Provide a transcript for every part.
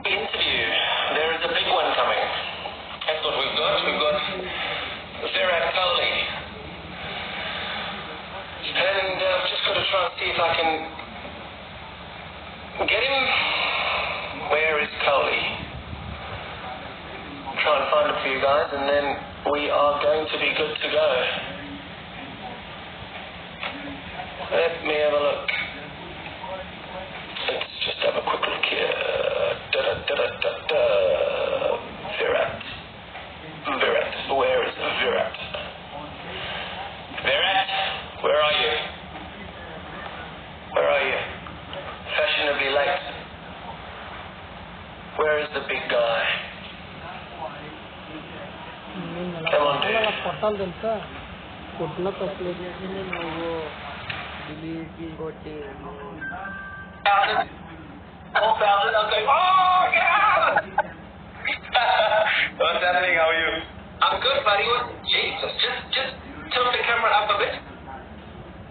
interview. There is a big one coming. That's what we've got. We've got Virat Kholi. And I've just got to try and see if I can get him. Where is Kholi? Try and find him for you guys, and then we are going to be good to go. Let me have a look. Let's just have a quick look here. Virat. Where is Virat? Virat, where are you? Where are you? Fashionably late. Where is the big guy? Come on, dude. All found it. I was like, oh, yeah! What's happening? How are you? I'm good, buddy. Jesus, just tilt the camera up a bit.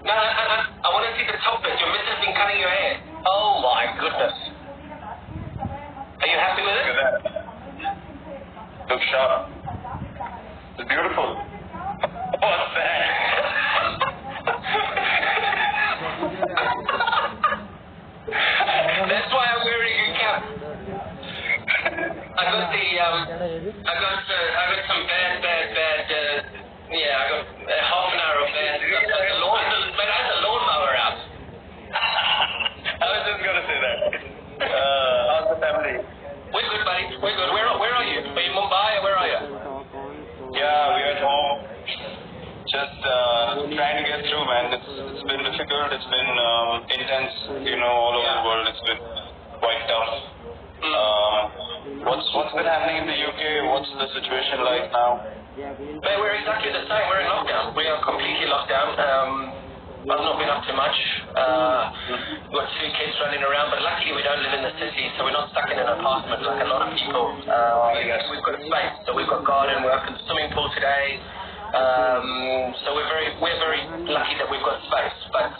No, I want to see the top bit. Your missus has been cutting your hair. Oh my goodness. Are you happy with it? Look at that. Looks sharp. It's beautiful. What's that? That's why I'm wearing a cap. I got some bad, yeah, I got half an hour of bad stuff. But I had the lawnmower out. I was just going to say that. How's the family? We're good, buddy. We're good. Where are you? Are you in Mumbai or where are you? Yeah, we're at home. Just trying to get through, man. It's been difficult. It's been intense, all over the world. It's been quite tough. What's been happening in the UK? What's the situation like now? Well, we're exactly the same. We're in lockdown. We are completely locked down. I've not been up to much. We've got 2 kids running around, but luckily we don't live in the city, so we're not stuck in an apartment like a lot of people. We've got space, so we've got garden, we're up in the swimming pool today. So we're very lucky that we've got space, but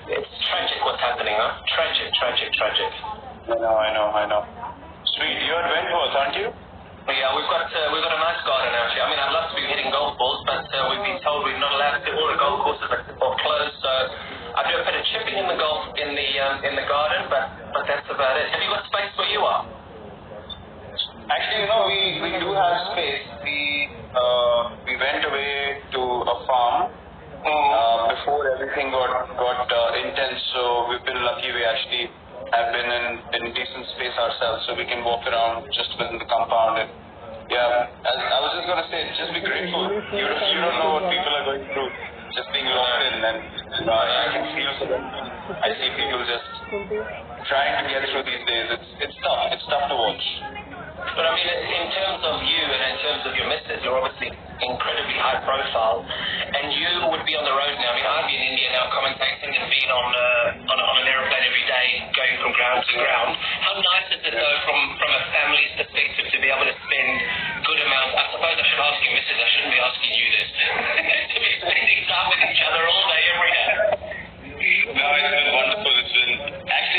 it's tragic what's happening, huh? Tragic. I know. Sweet, you're at Wentworth, aren't you? Yeah, we've got a nice garden actually. I mean, I'd love to be hitting golf balls, but we've been told we're not allowed to. All the golf courses are closed, so I do a bit of chipping in the garden, but that's about it. Have you got space where you are? Actually, we do have space. We went away to a farm before everything got intense, so we've been lucky. We actually have been in decent space ourselves, so we can walk around just within the compound. And yeah, I was just gonna say, just be grateful. You don't know what people are going through, just being locked in, and I can feel for them. I see people just trying to get through these days. It's tough. It's tough to watch. But I mean, in terms of you and in terms of your missus, you're obviously incredibly high profile, and you would be on the road now. I mean, I'd be in India now commentating and being on an aeroplane every day, going from ground to ground. How nice is it though, from a family's perspective, to be able to spend good amounts? I suppose I should ask your missus. I shouldn't be asking you this. To be spending time with each other all day, every day. No, it's been wonderful.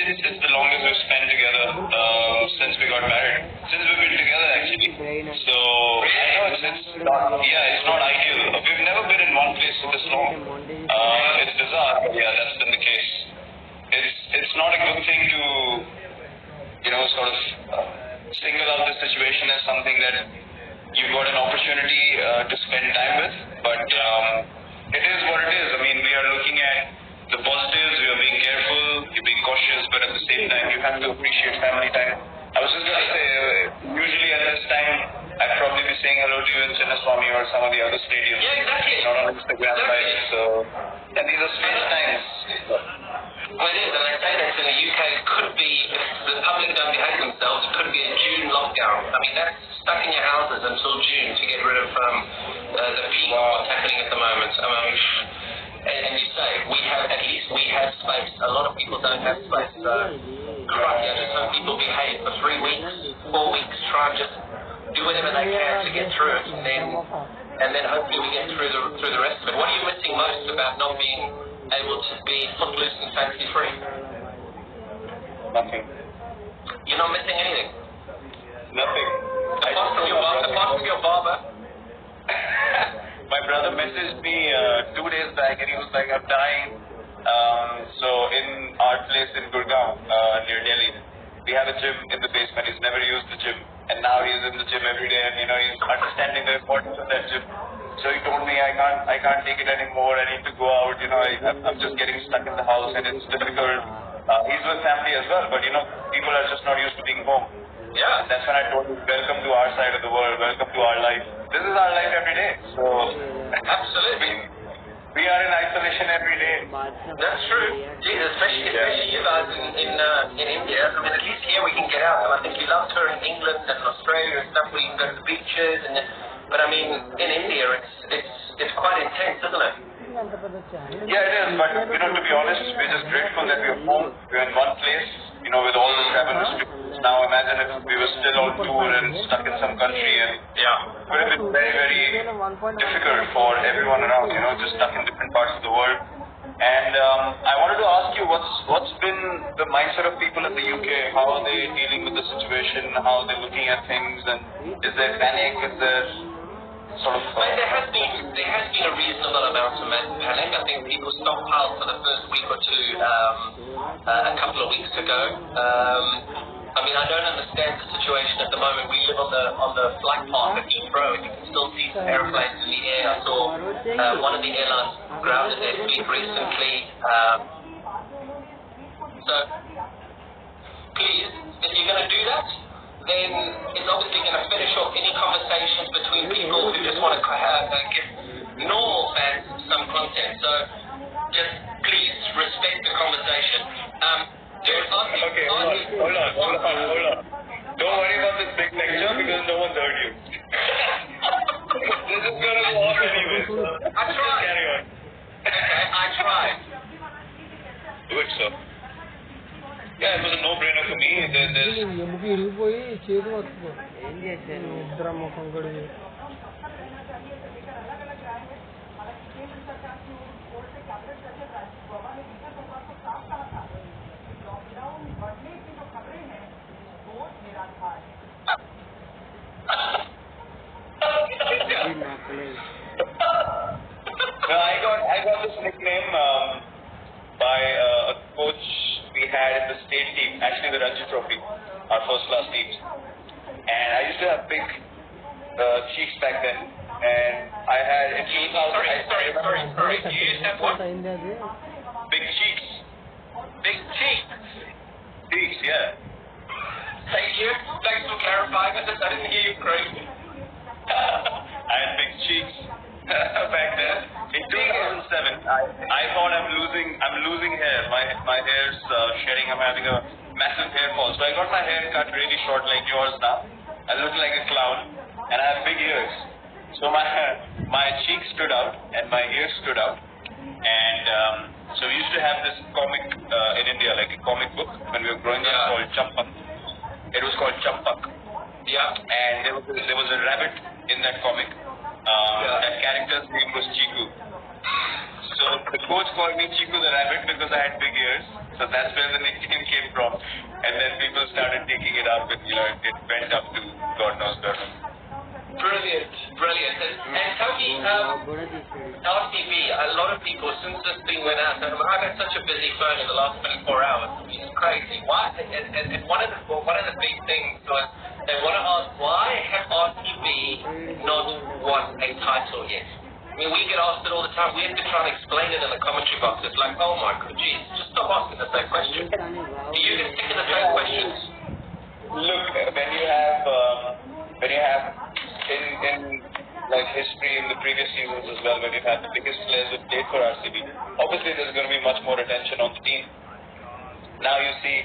It's the longest we've spent together since we got married. Since we've been together, actually. So, I know it's not ideal. We've never been in one place for this long. It's bizarre, but yeah, that's been the case. It's not a good thing to, sort of single out the situation as something that you've got an opportunity to spend time with, but it is what it is. I mean, we are looking at the positives, we are being careful, you're being cautious, but at the same time, you have to appreciate family time. I was just going to say, usually at this time, I'd probably be saying hello to you in Chinnaswamy or some of the other stadiums. Yeah, exactly. Not on Instagram Live, so... And these are space times. Well, it is, and I say that in the UK, it could be, if the public don't behave themselves, it could be a June lockdown. I mean, that's stuck in your houses until June to get rid of the peak of what's happening at the moment. And you say, we have space. A lot of people don't have space, so just some people behave for 3 weeks, 4 weeks, try and just do whatever they can to get through it, and then hopefully we get through the rest of it. What are you missing most about not being able to be footloose and fancy free? Nothing. You're not missing anything? Nothing. Apart from your barber? My brother messaged me 2 days back and he was like, I'm dying. So in our place in Gurgaon, near Delhi, we have a gym in the basement. He's never used the gym. And now he's in the gym every day and, he's understanding the importance of that gym. So he told me, I can't take it anymore. I need to go out. I'm just getting stuck in the house and it's difficult. He's with family as well, but, people are just not used to being home. Yeah. And that's when I told him, welcome to our side of the world. Welcome to our life. This is our life every day. So, absolutely. We are in isolation every day. That's true. Geez, especially you guys in India. I mean, at least here we can get out. And I think you love touring England and Australia and stuff where you can go to the beaches. But I mean, in India, it's quite intense, isn't it? Yeah, it is. But to be honest, we're just grateful that we're home. We're in one place. With all the travel restrictions. Now imagine if we were still on tour and stuck in some country, and it would have been very, very difficult for everyone around. Just stuck in different parts of the world. And I wanted to ask you, what's been the mindset of people in the UK? How are they dealing with the situation? How are they looking at things? And is there panic? Is there sort of? There has been a reasonable amount of panic. I think people stockpiled for the first week or two a couple of weeks ago. I mean, I don't understand the situation at the moment. We live on the flight path at Heathrow, and you can still see some airplanes in the air. I saw one of the airlines grounded their fleet recently. So, please, if you're going to do that, then it's obviously going to finish off any conversations between people who just want to give normal fans some content. So, just please respect the conversation. Okay, hold on. Don't worry about this big lecture because no one's heard you. This is going to go on anyways. I tried. Carry on. Okay, I tried. Good, sir. Yeah, it was a no-brainer for me. I got this nickname by a coach we had in the state team, actually the Ranji Trophy, our first class teams. And I used to have big cheeks back then, and I had in 2000. Sorry. You used to have what? Big cheeks. Big cheeks. Cheeks, yeah. Thank you. Thanks for clarifying this. I didn't hear you correctly. I had big cheeks back then. In 2007, I thought I'm losing hair. My hair's shedding. I'm having a massive hair fall. So I got my hair cut really short like yours now. I look like a clown, and I have big ears. So my cheeks stood out and my ears stood out. And so we used to have this comic in India, like a comic book when we were growing up called Champak. It was called Champak. Yeah. And there was a rabbit in that comic. That character's name was Chiku. So the coach called me Chiku the rabbit because I had big ears. So that's where the nickname came from. And then people started taking it up, and it went up to God knows where. Brilliant. And Toki, RTB, a lot of people, since this thing went out, I've had such a busy phone in the last 24 hours. It's crazy. Why? And one of the big things was they want to ask, why have RTB not won a title yet? I mean, we get asked it all the time. We have to try and explain it in the commentary box. It's like, oh my god, geez, just stop asking the same question. Do you get sick of the same questions? Look, when you have in like history in the previous seasons as well, when you've had the biggest players who played for RCB, obviously there's going to be much more attention on the team. Now you see,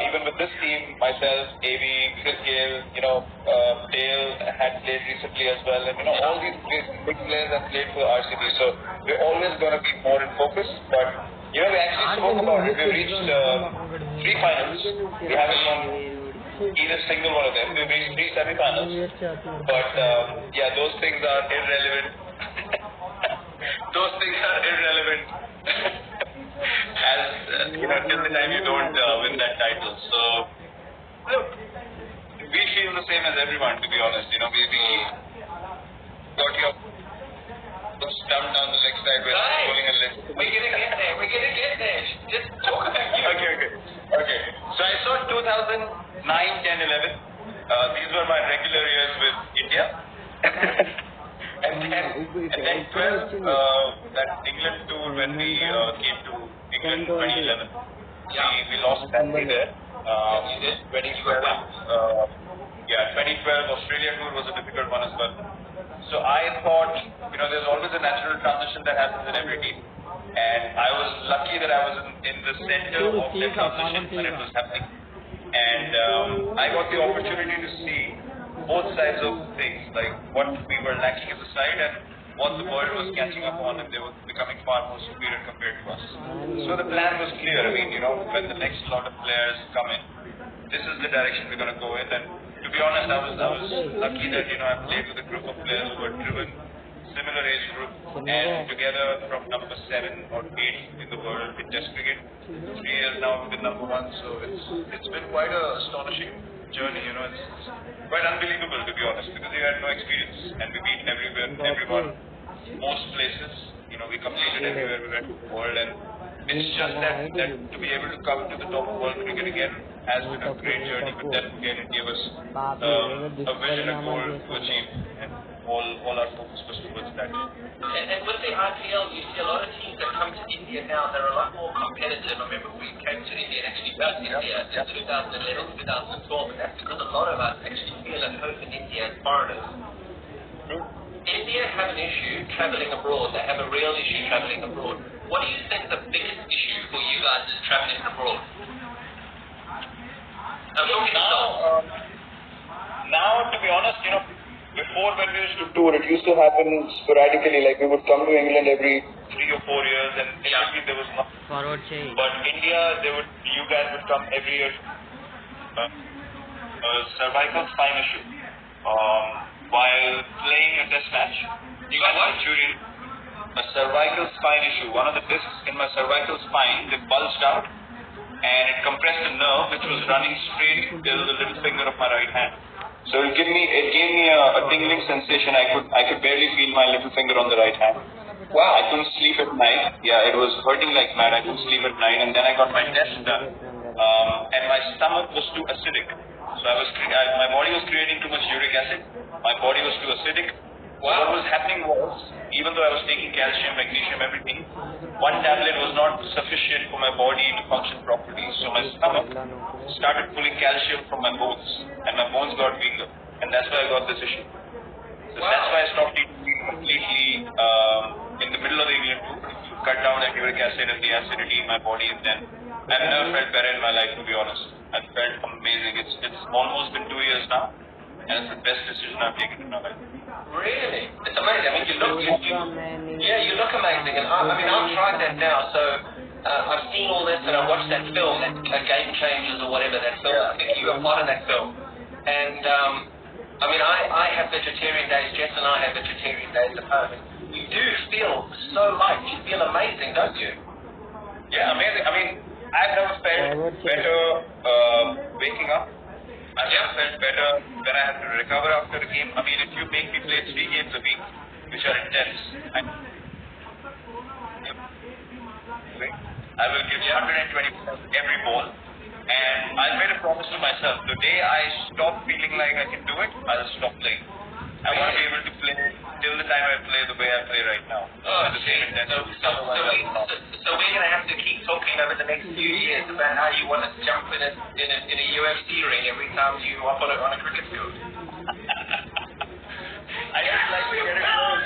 even with this team, myself, AB, Chris Gale, Dale had played recently as well, and all these big players have played for RCB, so we're always going to be more in focus. But we actually spoke about it. We've reached 3 finals. We haven't won either single one of them. We've reached 3 semi-finals. But those things are irrelevant. Those things are irrelevant. As till the time you don't win that title. So Look, we feel the same as everyone, to be honest. You know, we got your dumped down the leg side with pulling a leg. We're gonna get there. We're gonna get there. Just talk about you. Okay. So I saw 2009, 10, 11. These were my regular years with India. and then 12, that England tour when we came to England 2011. We lost badly there. 2012, 2012 Australia tour was a difficult one as well. So I thought, you know, there's always a natural transition that happens in every team. And I was lucky that I was in the center of the transition when it was happening. And I got the opportunity to see both sides of things, like what we were lacking as a side and what the world was catching up on, and they were becoming far more superior compared to us. So the plan was clear. I mean, you know, when the next lot of players come in, this is the direction we're going to go in. And to be honest, I was lucky that, you know, I played with a group of players who were driven, similar age group, and together from number 7 or 8 in the world in Test cricket. 3 years now we've been number 1, so it's been quite a astonishing journey. You know, it's quite unbelievable, to be honest, because we had no experience and we beat everyone, most places. You know, we competed everywhere we went to the world, and it's just that to be able to come to the top of world cricket again has been a great journey. But then again, it gave us a vision, a goal to achieve, and all our focus was towards that. And with the IPL, you see a lot of teams that come to India now, they're a lot more competitive. I remember we came to India and actually beat India in 2011, 2012, and that's because a lot of us actually feel at home in India as foreigners. India have an issue travelling abroad. They have a real issue travelling abroad. What do you think the biggest issue for you guys is travelling abroad? Now, to be honest, you know, before when we used to tour, it used to happen sporadically. Like we would come to England every 3 or 4 years, and initially there was nothing. But India, you guys would come every year. Cervical spine issue. While playing a test match, you got what? A cervical spine issue. One of the discs in my cervical spine, they bulged out, and it compressed a nerve which was running straight till the little finger of my right hand. So it gave me a tingling sensation. I could barely feel my little finger on the right hand. Wow. I couldn't sleep at night. Yeah, it was hurting like mad. I couldn't sleep at night, and then I got my test done, and my stomach was too acidic. So my body was creating too much uric acid. My body was too acidic. Wow. What was happening was, even though I was taking calcium, magnesium, everything, one tablet was not sufficient for my body to function properly. So my stomach started pulling calcium from my bones, and my bones got weaker. And that's why I got this issue. So that's why I stopped eating completely in the middle of the England tour. Cut down the uric acid and the acidity in my body, and then I've never felt better in my life, to be honest. I felt amazing. It's almost been 2 years now, and it's the best decision I've taken in my life. Really? It's amazing. I mean, you look amazing. And I've tried that now. So I've seen all this, and I watched that film, that Game Changers or whatever that film. I think you were part of that film. And I have vegetarian days. Jess and I have vegetarian days at home. You do feel so light. You feel amazing, don't you? Yeah, amazing. I mean, I've never felt better waking up. I've never felt better when I have to recover after a game. I mean, if you make me play 3 games a week, which are intense, I will give 120% every ball. And I made a promise to myself, the day I stop feeling like I can do it, I'll stop playing. I want to be able to play till the time I play the way I play right now. The same intensity. So we're going to have to keep talking over the next few years about how you want to jump in a UFC ring every time you hop on a cricket field. I just like to get it going.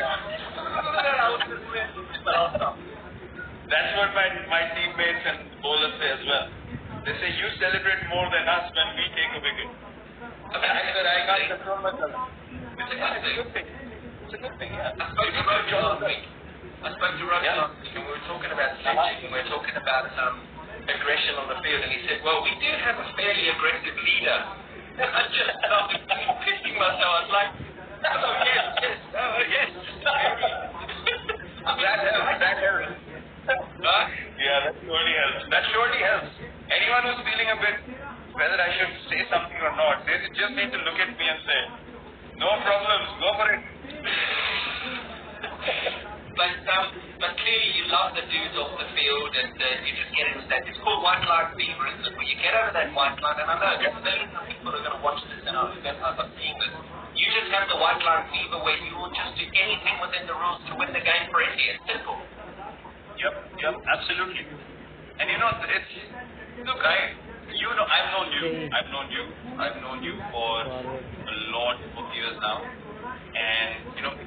That's what my teammates and bowlers say as well. They say you celebrate more than us when we take a wicket. I can't control myself. It's a good thing. It's a good thing, yeah. I spoke to Roger last week, and we were talking about sledging, and we were talking about aggression on the field, and he said, well, we do have a fairly aggressive leader. And I just started pissing myself. I was like, yes. That Harry. Yeah, that surely helps. Anyone who's feeling a bit whether I should say something or not. They just need to look at me and say, no problems, go for it. But clearly you love the dudes off the field and you just get into that. It's called white line fever, isn't it? Where you get over that white line, and I know there's millions of people who are going to watch this and are seeing this. You just have the white line fever where you will just do anything within the rules to win the game for India. It's simple. Yep, absolutely. And you know, look, I've known you for a lot of years now, and you know,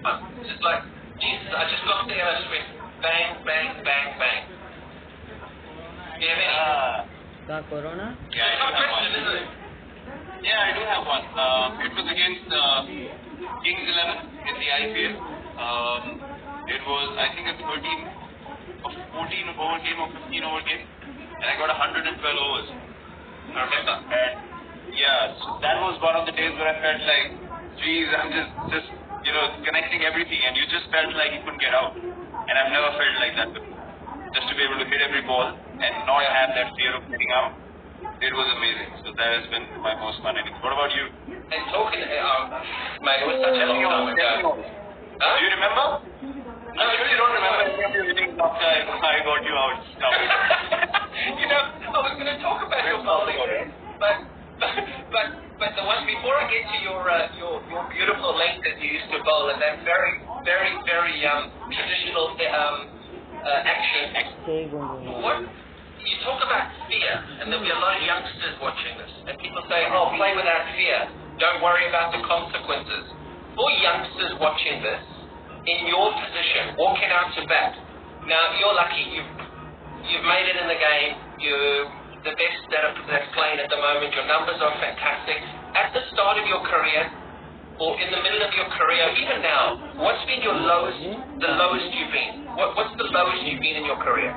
it's just like, Jesus, I just got the street. Bang, bang, bang, bang. Do you have any? Corona? Yeah, I do have one. Isn't it? Yeah, I do have one. It was against Kings 11 in the IPL. It was, I think, a 14 over game or 15 over game, and I got 112 overs. I remember. And yeah, so that was one of the days where I felt like, geez, I'm just connecting everything, and you just felt like you couldn't get out. And I've never felt like that before. Just to be able to hit every ball and not have that fear of getting out, it was amazing. So that has been my most fun innings. What about you? And talking, mate, it was such a long time ago. Huh? Do you remember? No, I really don't remember any of your innings after I got you out. I was going to talk about your bowling, but the one before I get to your beautiful length that you used to bowl and that very, very, very traditional action. What you talk about fear, and there'll be a lot of youngsters watching this, and people say, "Oh, play without fear. Don't worry about the consequences." For youngsters watching this, in your position, walking out to bat. Now you're lucky. You've made it in the game. You're the best that's playing at the moment. Your numbers are fantastic. At the start of your career, or in the middle of your career, even now, what's been your lowest? The lowest you've been. What's the lowest you've been in your career?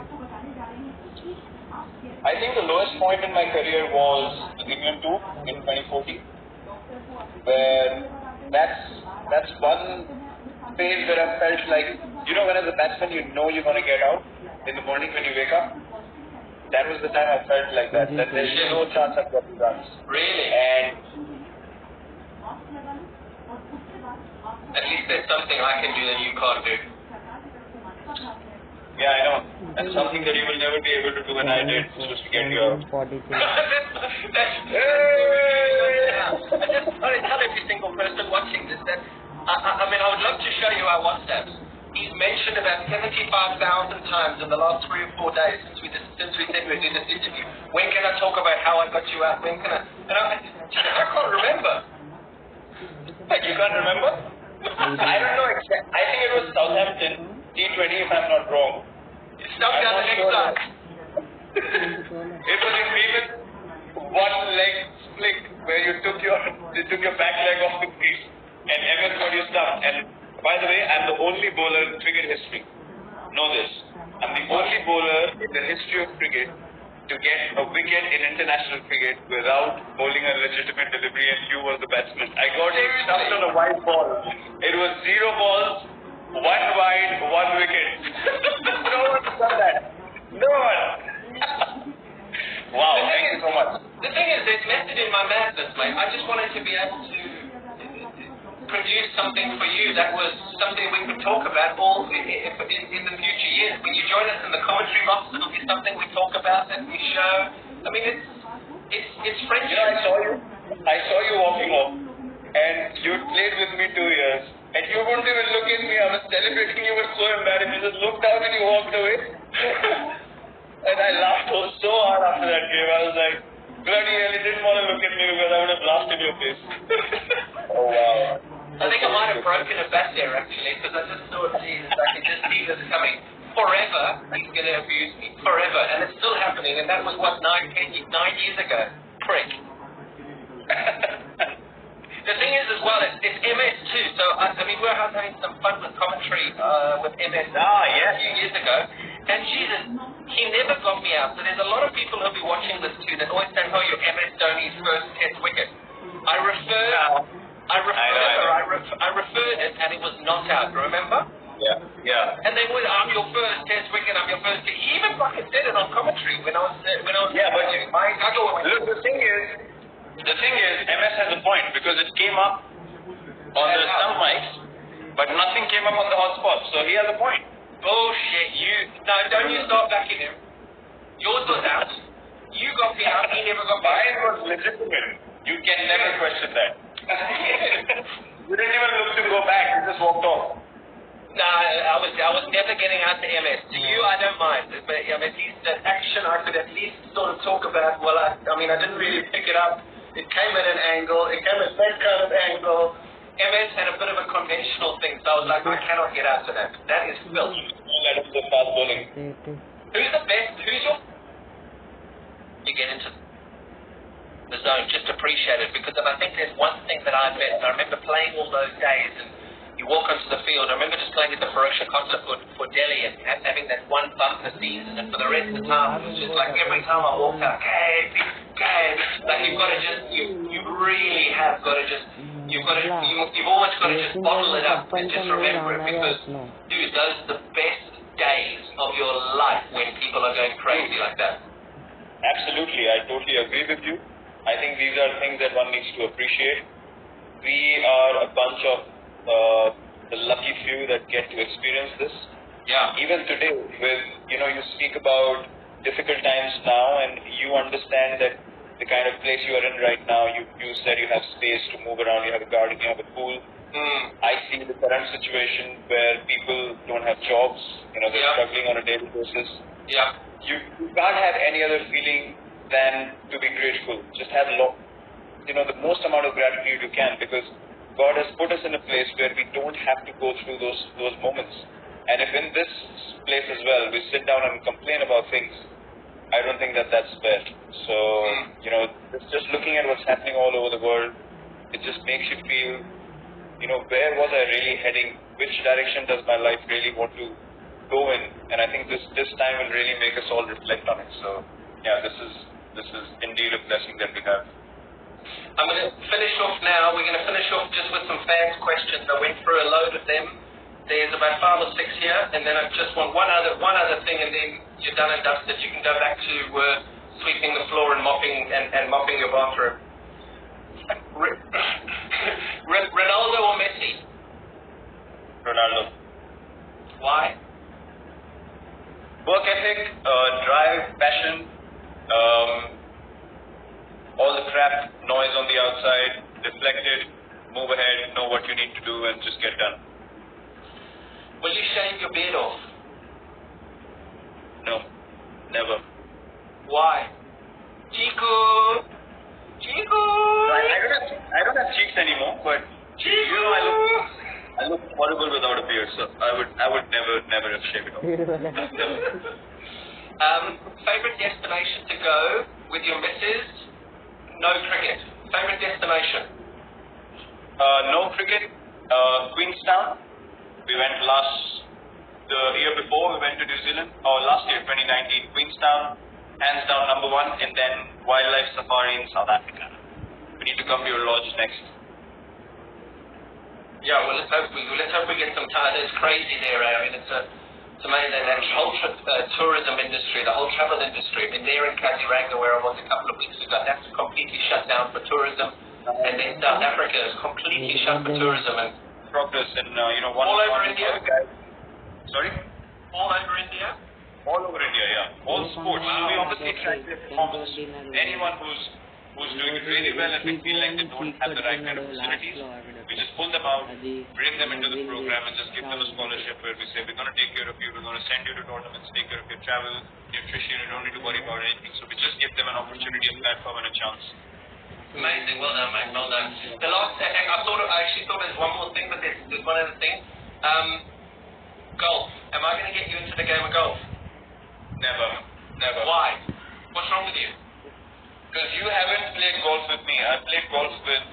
I think the lowest point in my career was England 2 in 2014, where that's one phase where I felt like, when as a batsman you know you're going to get out in the morning when you wake up. That was the time I felt like that there's no chance of getting runs. Really? And at least there's something I can do that you can't do. yeah, I know. And something that you will never be able to do, and I did, just to get you out. I just want to tell every single person watching this that I would love to show you our WhatsApps. He's mentioned about 75,000 times in the last 3 or 4 days since we said we'd do this interview. When can I talk about how I got you out? When can I? And I can't remember. Like, you can't remember? I don't know exactly. I think it was Southampton T20, if I'm not wrong. Stuck down the next side. It was in Beavis, one leg flick where you took your back leg off the crease and MS got you stuck. And by the way, I'm the only bowler in cricket history. Know this. I'm the only bowler in the history of cricket to get a wicket in international cricket without bowling a legitimate delivery, and you were the batsman. I got you stuck on a wide ball. It was 0 balls, 1 wide, 1 wicket. No one's done that. No one. Wow, thank you so much. The thing is, there's method in my madness, mate. I just wanted to be able to produce something for you that was something we could talk about all in the future years. When you join us in the commentary box, it'll be something we talk about and we show. I mean, it's friendship. I saw you walking off, and you played with me 2 years, and you wouldn't even look at me. I was celebrating. You were so embarrassed. You just looked down and you walked away. And I laughed so hard after that game. I was like, bloody hell, he didn't want to look at me because I would have laughed in your face. Oh wow. I think I might have broken a bat there actually, because I just thought, Jesus, I could just see this coming. Forever, he's going to abuse me. Forever. And it's still happening. And that was, 9 years ago. Prick. The thing is as well, it's MS too. So, I mean, we're having some fun with commentary with MS a few years ago. And Jesus, he never got me out. So there's a lot of people who'll be watching this too that always say, oh, you're MS Dhoni's first test wicket. I referred it, and it was not out. Remember? Yeah. And they would, I'm your first test wicket, I'm your first. He even fucking said it on commentary when I was. Yeah, but look, the thing is, MS has a point because it came up on the stump mics, but nothing came up on the hot spot. So he has a point. Bullshit. Don't you start backing him. Yours was out. You got the out. He never got back. Mine was legitimate. You can never question that. You didn't even look to go back. You just walked off. No, I was never getting out to MS. To you, I don't mind. But at least that action, I could at least sort of talk about. Well, I didn't really pick it up. It came at an angle. It came at that kind of angle. MS had a bit of a conventional thing, so I was like, I cannot get out to that. That is filth. Let him just start bowling. Who's the best? Who's your? You get into the zone, just appreciate it, because I think there's one thing that I missed. I remember playing all those days, and you walk onto the field. I remember just playing at the Ferocious Costa for Delhi and having that one bumper season, and for the rest of the time, it was just like every time I walked out, okay, like you've got to just, you really have got to just, you've always got to just bottle it up and just remember it, because, dude, those are the best days of your life when people are going crazy like that. Absolutely, I totally agree with you. I think these are things that one needs to appreciate. We are a bunch of the lucky few that get to experience this. Yeah. Even today, with you speak about difficult times now, and you understand that the kind of place you are in right now. You said you have space to move around. You have a garden. You have a pool. I see the current situation where people don't have jobs. They're struggling on a daily basis. Yeah. You can't have any other feeling than to be grateful. Just have the most amount of gratitude you can, because God has put us in a place where we don't have to go through those moments. And if in this place as well we sit down and complain about things, I don't think that that's fair. So just looking at what's happening all over the world, it just makes you feel, where was I really heading? Which direction does my life really want to go in? And I think this time will really make us all reflect on it. So yeah, this is indeed a blessing that we have. I'm going to finish off now. We're going to finish off just with some fans' questions. I went through a load of them. There's about 5 or 6 here, and then I just want one other thing, and then you're done and dusted. You can go back to sweeping the floor and mopping your bathroom. Ronaldo or Messi? Ronaldo. Why? Work ethic, drive, passion, all the crap, noise on the outside, deflected, move ahead, know what you need to do, and just get done. Will you shave your beard off? No, never. Why? Chico! I don't have cheeks anymore, but Chico! I look horrible without a beard, so I would never have shaved it off. Favorite destination to go with your missus? No cricket. Favorite destination? No cricket. Queenstown. We went the year before we went to New Zealand, or last year, 2019. Queenstown, hands down number 1, and then wildlife safari in South Africa. We need to come to your lodge next. Yeah, well, let's hope we get some time. It's crazy there. I mean, it's amazing. That whole tourism industry, the whole travel industry. I mean, there in Kaziranga, where I was a couple of weeks ago, that's completely shut down for tourism. And then South Africa is completely shut for tourism. And progress in all over India. Sorry. All over India. All over India, yeah. All sports. We obviously track their performance. Anyone who's doing it really well and we feel like they don't have the right kind of facilities, we just pull them out, bring them into the program, and just give them a scholarship where we say, we're going to take care of you, we're going to send you to tournaments, take care of your travel, nutrition, you don't need to worry about anything. So we just give them an opportunity, a platform, and a chance. Amazing. Well done, mate. Well done. The last, I actually thought there's one more thing, but there's one other thing. Golf. Am I going to get you into the game of golf? Never. Why? What's wrong with you? Because you haven't played golf with me. I played golf with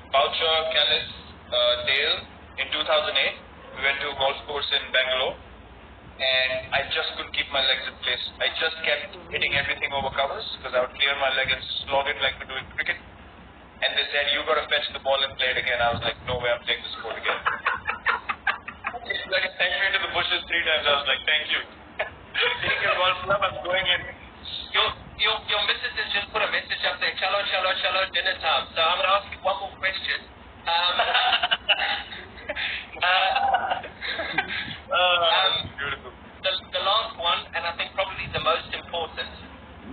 Boucher, Callis, Dale in 2008. We went to a golf course in Bangalore, and I just couldn't keep my legs in place. I just kept hitting everything over covers because I would clear my leg and slog it like we do in cricket. And they said, you got to fetch the ball and play it again. I was like, no way, I'm playing this sport again. like sent me into the bushes 3 times. I was like, thank you. Seeing your golf club, I'm going in. Your missus has just put a message up there. Chalo, chalo, chalo, dinner time. So I'm going to ask you one more question. Beautiful. The last one, and I think probably the most important,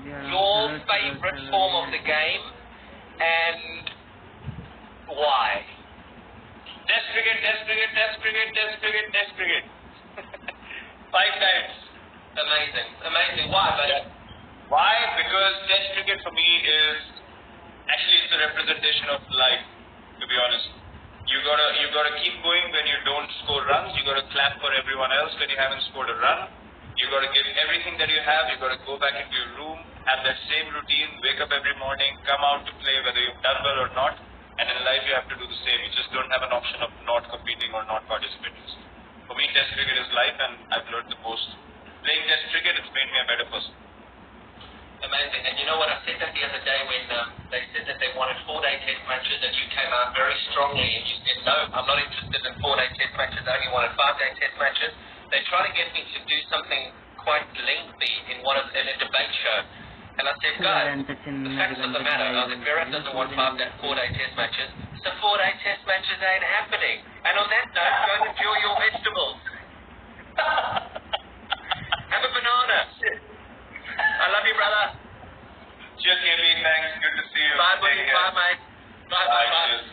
your favorite form of the game and why? Test cricket. 5 times. Amazing. Why, buddy? Why? Because Test cricket for me is actually it's a representation of life. To be honest, you gotta keep going when you don't score runs. You gotta clap for everyone else when you haven't scored a run. You gotta give everything that you have. You gotta go back into your room, have that same routine, wake up every morning, come out to play whether you've done well or not. And in life you have to do the same. You just don't have an option of not competing or not participating. For me, Test cricket is life, and I've learned the most. Playing Test cricket, it's made me a better person. Amazing. And you know what, I said that the other day when they said that they wanted 4-day test matches and you came out very strongly and you said, no, I'm not interested in 4-day test matches, I only wanted 5-day test matches. They tried to get me to do something quite lengthy in a debate show. And I said, guys, the facts of the matter are that Virat doesn't want 4-day test matches, so 4-day test matches ain't happening. And on that note, go and enjoy your vegetables. Have a banana. I love you, brother. Cheers, Jamie. Thanks. Good to see you. Bye, buddy. Bye, mate. Bye. Cheers.